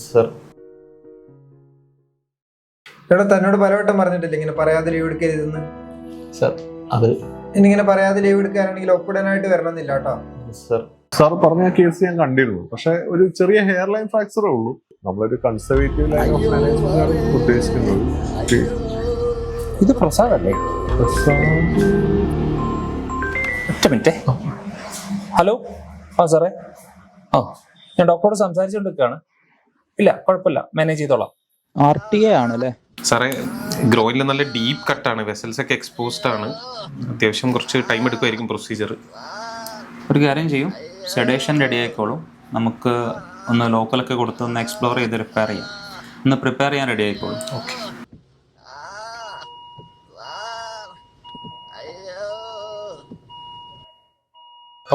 Sir. എടാ തന്നോട് പലവട്ടം പറഞ്ഞിട്ടില്ല ഇങ്ങനെ പറയാതെ ലീവ് എടുക്കരുതെന്ന്. സർ അത് ഇന്നിങ്ങനെ പറയാതെ ലീവ് എടുക്കാനാണെങ്കിൽ ഒപ്പിടാനായിട്ട് വരണമെന്നില്ല കേട്ടോ. സാർ പറഞ്ഞ കേസ് ഞാൻ കണ്ടിരുന്നു. പക്ഷെ ഒരു ചെറിയ ഹെയർ ലൈൻ ഫ്രാക്ചറേ ഉള്ളൂ. നമ്മളൊരു കൺസർവേറ്റീവ് ലൈൻ ഓഫ് മാനേജ്മെന്റാണ് ഉദ്ദേശിക്കുന്നത്. ഇത് പ്രസാദല്ലേ? ഒറ്റ മിനിറ്റ്. ഹലോ. ആ സാറേ. ആ ഞാൻ ഡോക്ടറോട് സംസാരിച്ചുകൊണ്ടിരിക്കുകയാണ്. ഇല്ല കുഴപ്പമില്ല, മാനേജ് ചെയ്തോളാം. RTA ആണല്ലേ സാറേ? ഗ്രോയിനിൽ നല്ല ഡീപ്പ് കട്ടാണ്, വെസൽസ് ഒക്കെ എക്സ്പോസ്ഡ് ആണ്. അത്യാവശ്യം കുറച്ച് ടൈം എടുക്കുമായിരിക്കും പ്രൊസീജിയർ. ഒരു കാര്യം ചെയ്യും, സെഡേഷൻ റെഡി ആയിക്കോളും. നമുക്ക് ഒന്ന് ലോക്കലൊക്കെ കൊടുത്ത് ഒന്ന് എക്സ്പ്ലോർ ചെയ്ത് റിപ്പയർ ചെയ്യാം. ഒന്ന് പ്രിപ്പയർ ചെയ്യാൻ റെഡി ആയിക്കോളും. ഓക്കെ.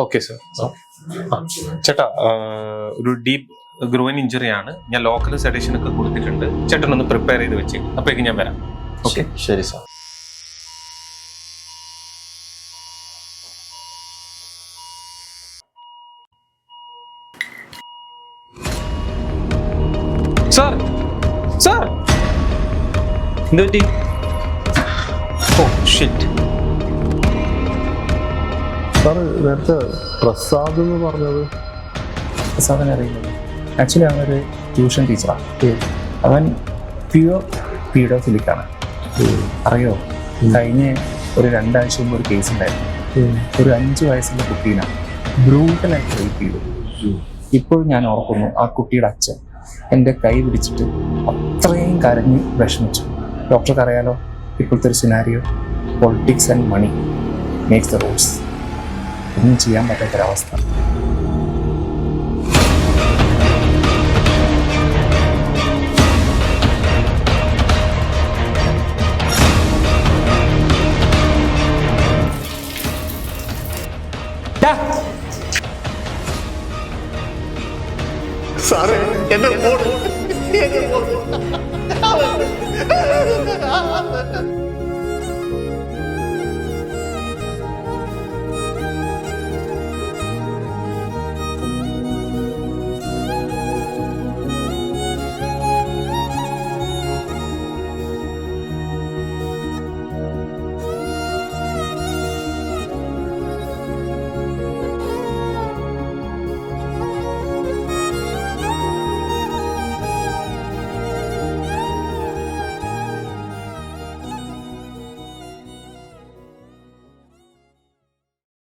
Okay sir. ചേട്ടാ ഒരു ഡീപ്പ് ഗ്രോയിൻ ഇഞ്ചുറി ആണ്. ഞാൻ ലോക്കൽ സെഡേഷൻ ഒക്കെ കൊടുത്തിട്ടുണ്ട്. ചേട്ടൻ ഒന്ന് പ്രിപ്പയർ ചെയ്ത് വെച്ച് അപ്പോഴേക്കും ഞാൻ വരാം. ഓക്കെ ശരി സാർ. സാർ സാർ എന്ത് പറ്റി? Oh shit. സാർ നേരത്തെ പ്രസാദ് എന്ന് പറഞ്ഞത്? പ്രസാദനെ അറിയില്ലല്ലോ. ആക്ച്വലി അവനൊരു ട്യൂഷൻ ടീച്ചറാണ്. അവൻ പ്യുവർ പീഡോഫിലിക്കാണ്. അറിയോ? കഴിഞ്ഞ ഒരു 2 ആഴ്ച മുമ്പ് ഒരു കേസ് ഉണ്ടായിരുന്നു. ഒരു 5 വയസ്സുള്ള കുട്ടീനെ ബ്രൂട്ടലായിട്ട് റേപ്പ് ചെയ്തു. ഇപ്പോഴും ഞാൻ ഓർക്കുന്നു ആ കുട്ടിയുടെ അച്ഛൻ എൻ്റെ കൈ പിടിച്ചിട്ട് അത്രയും കരഞ്ഞ് വിഷമിച്ചു. ഡോക്ടർക്ക് അറിയാലോ ഇപ്പോഴത്തെ ഒരു scenario, politics and money makes the rules. ഒന്നും ചെയ്യാൻ പറ്റാത്തൊരവസ്ഥ. സാറേ എന്നെ